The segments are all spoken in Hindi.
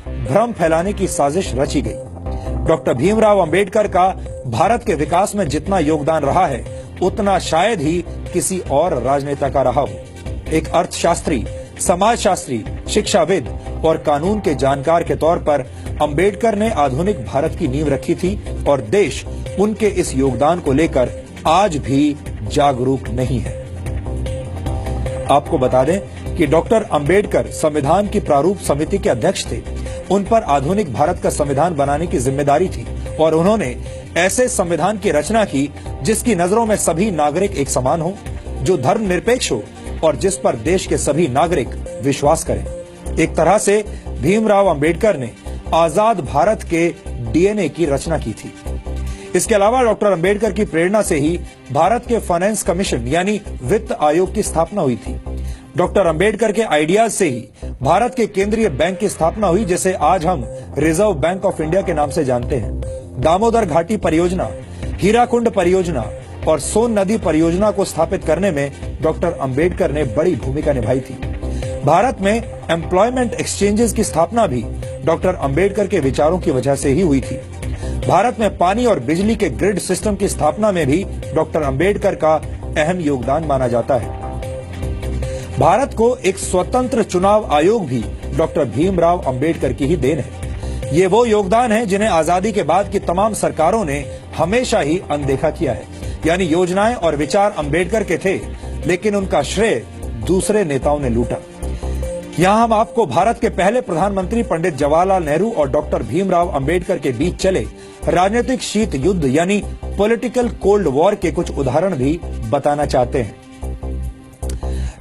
भ्रम फैलाने की साजिश रची गई। डॉक्टर भीमराव अंबेडकर का भारत के विकास में जितना योगदान रहा है उतना शायद ही किसी और राजनेता का रहा हो। एक अर्थशास्त्री, समाजशास्त्री, शिक्षाविद और कानून के जानकार के तौर पर अंबेडकर ने आधुनिक भारत की नींव रखी थी और देश उनके इस योगदान को लेकर आज भी जागरूक नहीं है। आपको बता दें कि डॉक्टर अंबेडकर संविधान की प्रारूप समिति के अध्यक्ष थे। उन पर आधुनिक भारत का संविधान बनाने की जिम्मेदारी थी और उन्होंने ऐसे संविधान की रचना की जिसकी नजरों में सभी नागरिक एक समान हो, जो धर्मनिरपेक्ष हो और जिस पर देश के सभी नागरिक विश्वास करें। एक तरह से भीमराव अंबेडकर ने आजाद भारत के डीएनए की रचना की थी। इसके अलावा डॉक्टर अंबेडकर की प्रेरणा से ही भारत के फाइनेंस कमीशन यानी वित्त आयोग की स्थापना हुई थी। डॉक्टर अंबेडकर के आइडियाज से ही भारत के केंद्रीय बैंक की स्थापना हुई, जिसे आज हम रिजर्व बैंक ऑफ इंडिया के नाम से जानते हैं। दामोदर घाटी परियोजना, हीराकुंड परियोजना और सोन नदी परियोजना को स्थापित करने में डॉक्टर अंबेडकर ने बड़ी भूमिका निभाई थी। भारत में एम्प्लॉयमेंट एक्सचेंजेस की स्थापना भी डॉक्टर अंबेडकर के विचारों की वजह से ही हुई थी। भारत में पानी और बिजली के ग्रिड सिस्टम की स्थापना में भी डॉक्टर अंबेडकर का अहम योगदान माना जाता है। भारत को एक स्वतंत्र चुनाव आयोग भी डॉक्टर भीमराव अंबेडकर की ही देन है। ये वो योगदान है जिन्हें आजादी के बाद की तमाम सरकारों ने हमेशा ही अनदेखा किया है। यानी योजनाएं और विचार अंबेडकर के थे, लेकिन उनका श्रेय दूसरे नेताओं ने लूटा। यहाँ हम आपको भारत के पहले प्रधानमंत्री पंडित जवाहरलाल नेहरू और डॉक्टर भीमराव अंबेडकर के बीच चले राजनीतिक शीत युद्ध यानी पॉलिटिकल कोल्ड वॉर के कुछ उदाहरण भी बताना चाहते हैं।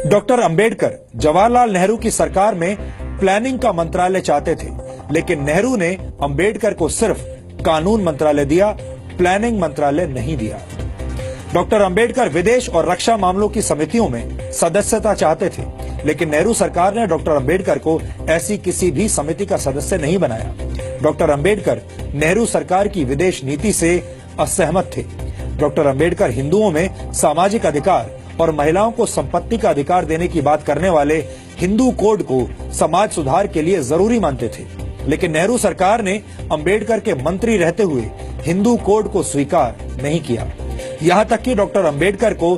डॉक्टर अंबेडकर जवाहरलाल नेहरू की सरकार में प्लानिंग का मंत्रालय चाहते थे, लेकिन नेहरू ने अंबेडकर को सिर्फ कानून मंत्रालय दिया, प्लानिंग मंत्रालय नहीं दिया। डॉक्टर अंबेडकर विदेश और रक्षा मामलों की समितियों में सदस्यता चाहते थे, लेकिन नेहरू सरकार ने डॉक्टर अंबेडकर को ऐसी किसी भी समिति का सदस्य नहीं बनाया। डॉक्टर अंबेडकर नेहरू सरकार की विदेश नीति से असहमत थे। डॉक्टर अंबेडकर हिंदुओं में सामाजिक अधिकार और महिलाओं को संपत्ति का अधिकार देने की बात करने वाले हिंदू कोड को समाज सुधार के लिए जरूरी मानते थे, लेकिन नेहरू सरकार ने अंबेडकर के मंत्री रहते हुए हिंदू कोड को स्वीकार नहीं किया। यहाँ तक कि डॉक्टर अंबेडकर को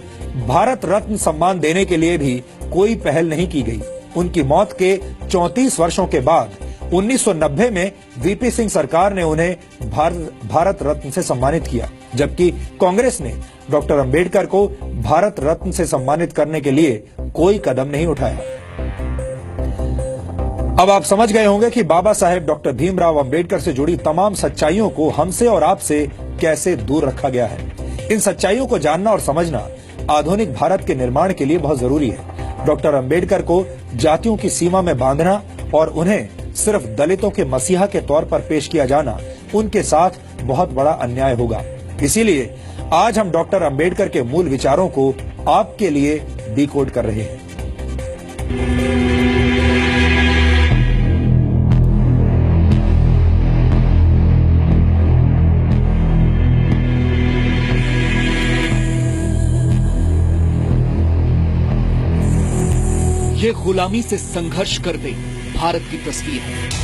भारत रत्न सम्मान देने के लिए भी कोई पहल नहीं की गई। उनकी मौत के 34 वर्षों के बाद 1990 में वीपी सिंह सरकार ने उन्हें भारत रत्न से सम्मानित किया, जबकि कांग्रेस ने डॉक्टर अंबेडकर को भारत रत्न से सम्मानित करने के लिए कोई कदम नहीं उठाया। अब आप समझ गए होंगे कि बाबा साहेब डॉक्टर भीमराव अंबेडकर से जुड़ी तमाम सच्चाइयों को हमसे और आपसे कैसे दूर रखा गया है। इन सच्चाइयों को जानना और समझना आधुनिक भारत के निर्माण के लिए बहुत जरूरी है। डॉक्टर अंबेडकर को जातियों की सीमा में बांधना और उन्हें सिर्फ दलितों के मसीहा के तौर पर पेश किया जाना उनके साथ बहुत बड़ा अन्याय होगा। इसीलिए आज हम डॉक्टर अंबेडकर के मूल विचारों को आपके लिए डिकोड कर रहे हैं। ये गुलामी से संघर्ष करते भारत की तस्वीर है।